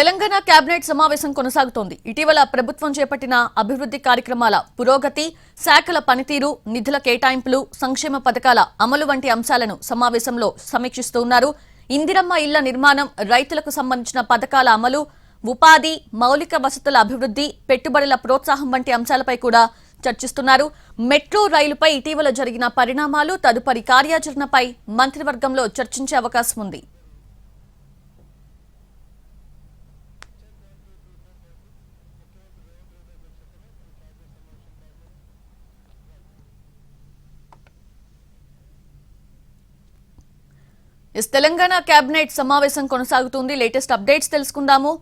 Telangana cabinet సమావేశం కొనసాగుతోంది. ఇటీవల ప్రభుత్వం చేపట్టిన అభివృద్ధి కార్యక్రమాల పురోగతి, శాఖల పనితీరు, నిధుల కేటాయింపులు, సంక్షేమ పథకాల అమలు వంటి అంశాలను సమావేశంలో సమీక్షిస్తున్నారు. ఇందిరమ్మ ఇళ్ల నిర్మాణం, రైతులకు సంబంధించిన పథకాల అమలు, ఉపాధి, మౌలిక వసతుల అభివృద్ధి, పెట్టుబడుల ప్రోత్సాహం వంటి అంశాలపై కూడా చర్చిస్తున్నారు. మెట్రో రైలుపై ఇటీవల జరిగిన పరిణామాలు, తదుపరి కార్యాచరణపై మంత్రివర్గంలో చర్చించే అవకాశం ఉంది. తెలంగాణ కేబినెట్ సమావేశం కొనసాగుతుంది. లేటెస్ట్ అప్డేట్స్ తెలుసుకుందాము.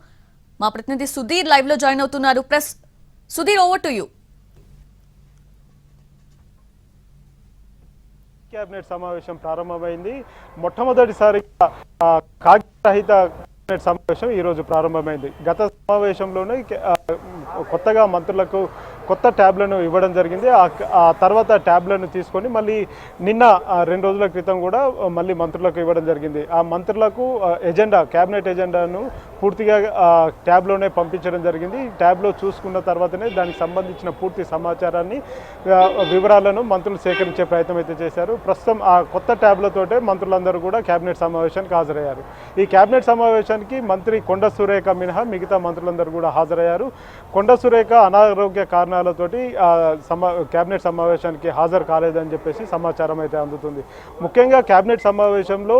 మా ప్రతినిధి సుధీర్ లైవ్ లో జాయిన్ అవుతున్నారు. Press Sudheer, over to you. Cabinet సమావేశం ప్రారంభమైంది. మొట్టమొదటిసారిగా కాగితరహిత కేబినెట్ సమావేశం ఈ రోజు ప్రారంభమైంది. గత సమావేశంలోనే కొత్తగా మంత్రులకు కొత్త ట్యాబ్లను ఇవ్వడం జరిగింది. ఆ తర్వాత ట్యాబ్లను తీసుకొని మళ్ళీ నిన్న 2 రోజుల క్రితం కూడా మళ్ళీ మంత్రులకు ఇవ్వడం జరిగింది. ఆ మంత్రులకు కేబినెట్ ఎజెండాను పూర్తిగా ట్యాబ్లోనే పంపించడం జరిగింది. ట్యాబ్లో చూసుకున్న తర్వాతనే దానికి సంబంధించిన పూర్తి సమాచారాన్ని, వివరాలను మంత్రులు సేకరించే ప్రయత్నం అయితే చేశారు. ప్రస్తుతం ఆ కొత్త ట్యాబ్లతోటే మంత్రులందరూ కూడా కేబినెట్ సమావేశానికి హాజరయ్యారు. ఈ కేబినెట్ సమావేశానికి మంత్రి కొండ సురేఖ మినహా మిగతా మంత్రులందరూ కూడా హాజరయ్యారు. కొండ సురేఖ అనారోగ్య కారణాలతోటి కేబినెట్ సమావేశానికి హాజరు కాలేదని చెప్పేసి సమాచారం అయితే అందుతుంది. ముఖ్యంగా కేబినెట్ సమావేశంలో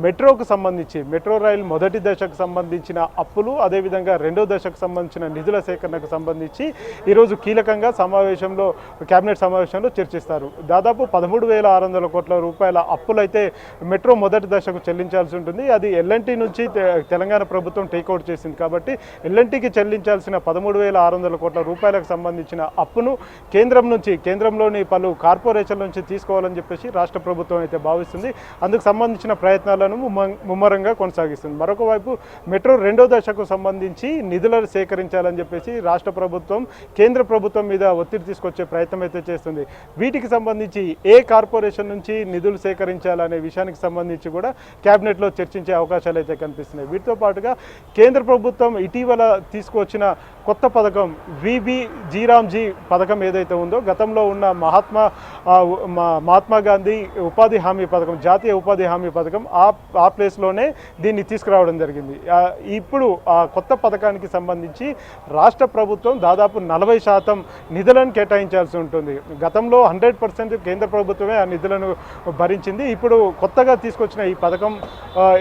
మెట్రోకు సంబంధించి, మెట్రో రైలు మొదటి దశకు సంబంధించిన అప్పులు, అదేవిధంగా రెండో దశకు సంబంధించిన నిధుల సేకరణకు సంబంధించి ఈరోజు కీలకంగా కేబినెట్ సమావేశంలో చర్చిస్తారు. దాదాపు 13,600 కోట్ల రూపాయల అప్పులైతే మెట్రో మొదటి దశకు చెల్లించాల్సి ఉంటుంది. అది ఎల్ఎన్టీ నుంచి తెలంగాణ ప్రభుత్వం టేక్అవుట్ చేసింది కాబట్టి ఎల్ఎన్టీకి చెల్లించాల్సిన 13,600 కోట్ల రూపాయలకు సంబంధించిన అప్పును కేంద్రంలోని పలు కార్పొరేషన్ల నుంచి తీసుకోవాలని చెప్పేసి రాష్ట్ర ప్రభుత్వం అయితే భావిస్తుంది. అందుకు సంబంధించిన ప్రయత్నాలను ముమ్మరంగా కొనసాగిస్తుంది. మరొక వైపు మెట్రో రెండో దశకు సంబంధించి నిధులను సేకరించాలని చెప్పేసి రాష్ట్ర ప్రభుత్వం కేంద్ర ప్రభుత్వం మీద ఒత్తిడి తీసుకొచ్చే ప్రయత్నం అయితే చేస్తుంది. వీటికి సంబంధించి ఏ కార్పొరేషన్ నుంచి నిధులు సేకరించాలనే విషయానికి సంబంధించి కూడా కేబినెట్లో చర్చించే అవకాశాలు అయితే కనిపిస్తున్నాయి. వీటితో పాటుగా కేంద్ర ప్రభుత్వం ఇటీవల తీసుకొచ్చిన కొత్త పథకం జీరామ్జీ పథకం ఏదైతే ఉందో, గతంలో ఉన్న మహాత్మా గాంధీ ఉపాధి హామీ పథకం, జాతీయ ఉపాధి హామీ పథకం, ఆ ప్లేస్లోనే దీన్ని తీసుకురావడం జరిగింది. ఇప్పుడు ఆ కొత్త పథకానికి సంబంధించి రాష్ట్ర ప్రభుత్వం దాదాపు 40% నిధులను కేటాయించాల్సి ఉంటుంది. గతంలో 100% కేంద్ర ప్రభుత్వమే ఆ నిధులను భరించింది. ఇప్పుడు కొత్తగా తీసుకొచ్చిన ఈ పథకం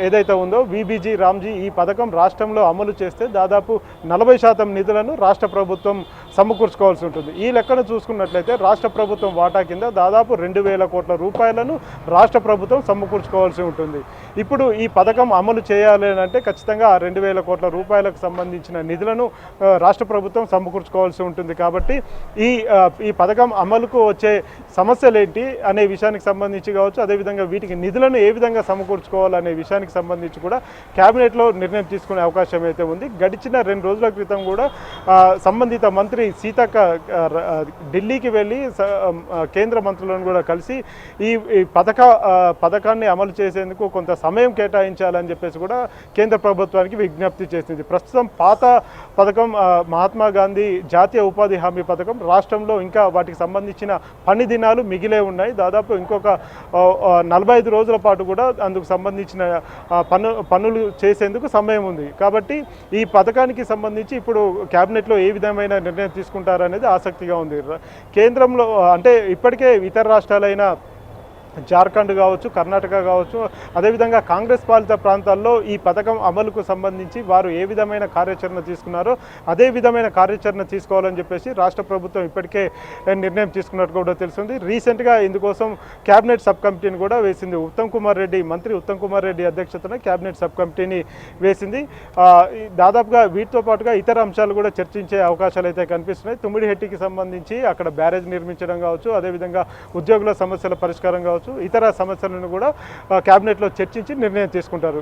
ఏదైతే ఉందో విబీజీ రామ్జీ, ఈ పథకం రాష్ట్రంలో అమలు చేస్తే దాదాపు 40% నిధులను రాష్ట్ర ప్రభుత్వం సమకూర్చుకోవాల్సి ఉంటుంది. ఈ లెక్కను చూసుకున్నట్లయితే రాష్ట్ర ప్రభుత్వం వాటా కింద దాదాపు 2,000 కోట్ల రూపాయలను రాష్ట్ర ప్రభుత్వం సమకూర్చుకోవాల్సి ఉంటుంది. ఇప్పుడు ఈ పథకం అమలు చేయాలి అంటే ఖచ్చితంగా ఆ 2,000 కోట్ల రూపాయలకు సంబంధించిన నిధులను రాష్ట్ర ప్రభుత్వం సమకూర్చుకోవాల్సి ఉంటుంది. కాబట్టి ఈ పథకం అమలుకు వచ్చే సమస్యలు ఏంటి అనే విషయానికి సంబంధించి కావచ్చు, అదేవిధంగా వీటికి నిధులను ఏ విధంగా సమకూర్చుకోవాలనే విషయానికి సంబంధించి కూడా కేబినెట్లో నిర్ణయం తీసుకునే అవకాశం అయితే ఉంది. గడిచిన 2 రోజుల క్రితం కూడా సంబంధిత మంత్రి సీతక్క ఢిల్లీకి వెళ్ళి కేంద్ర మంత్రులను కూడా కలిసి ఈ పథకాన్ని అమలు చేసేందుకు కొంత సమయం కేటాయించాలని చెప్పేసి కూడా కేంద్ర ప్రభుత్వానికి విజ్ఞప్తి చేసింది. ప్రస్తుతం పాత పథకం మహాత్మా గాంధీ జాతీయ ఉపాధి హామీ పథకం రాష్ట్రంలో ఇంకా వాటికి సంబంధించిన పని దినాలు మిగిలే ఉన్నాయి. దాదాపు ఇంకొక 45 రోజుల పాటు కూడా అందుకు సంబంధించిన పనులు చేసేందుకు సమయం ఉంది. కాబట్టి ఈ పథకానికి సంబంధించి ఇప్పుడు కేబినెట్లో ఏ విధమైన నిర్ణయం తీసుకుంటారనేది ఆసక్తిగా ఉంది. కేంద్రంలో అంటే ఇప్పటికే ఇతర రాష్ట్రాలైన జార్ఖండ్ కావచ్చు, కర్ణాటక కావచ్చు, అదేవిధంగా కాంగ్రెస్ పాలిత ప్రాంతాల్లో ఈ పథకం అమలుకు సంబంధించి వారు ఏ విధమైన కార్యాచరణ తీసుకున్నారో అదే విధమైన కార్యాచరణ తీసుకోవాలని చెప్పేసి రాష్ట్ర ప్రభుత్వం ఇప్పటికే నిర్ణయం తీసుకున్నట్టు కూడా తెలుస్తుంది. రీసెంట్గా ఇందుకోసం కేబినెట్ సబ్ కమిటీని కూడా వేసింది. మంత్రి ఉత్తమ్ కుమార్ రెడ్డి అధ్యక్షతన కేబినెట్ సబ్ కమిటీని వేసింది. దాదాపుగా వీటితో పాటుగా ఇతర అంశాలు కూడా చర్చించే అవకాశాలు అయితే కనిపిస్తున్నాయి. తుమ్మిడిహెట్టికి సంబంధించి అక్కడ బ్యారేజ్ నిర్మించడం కావచ్చు, అదేవిధంగా ఉద్యోగుల సమస్యల పరిష్కారం కావచ్చు, ఇతర సమస్యలను కూడా కేబినెట్లో చర్చించి నిర్ణయం తీసుకుంటారు.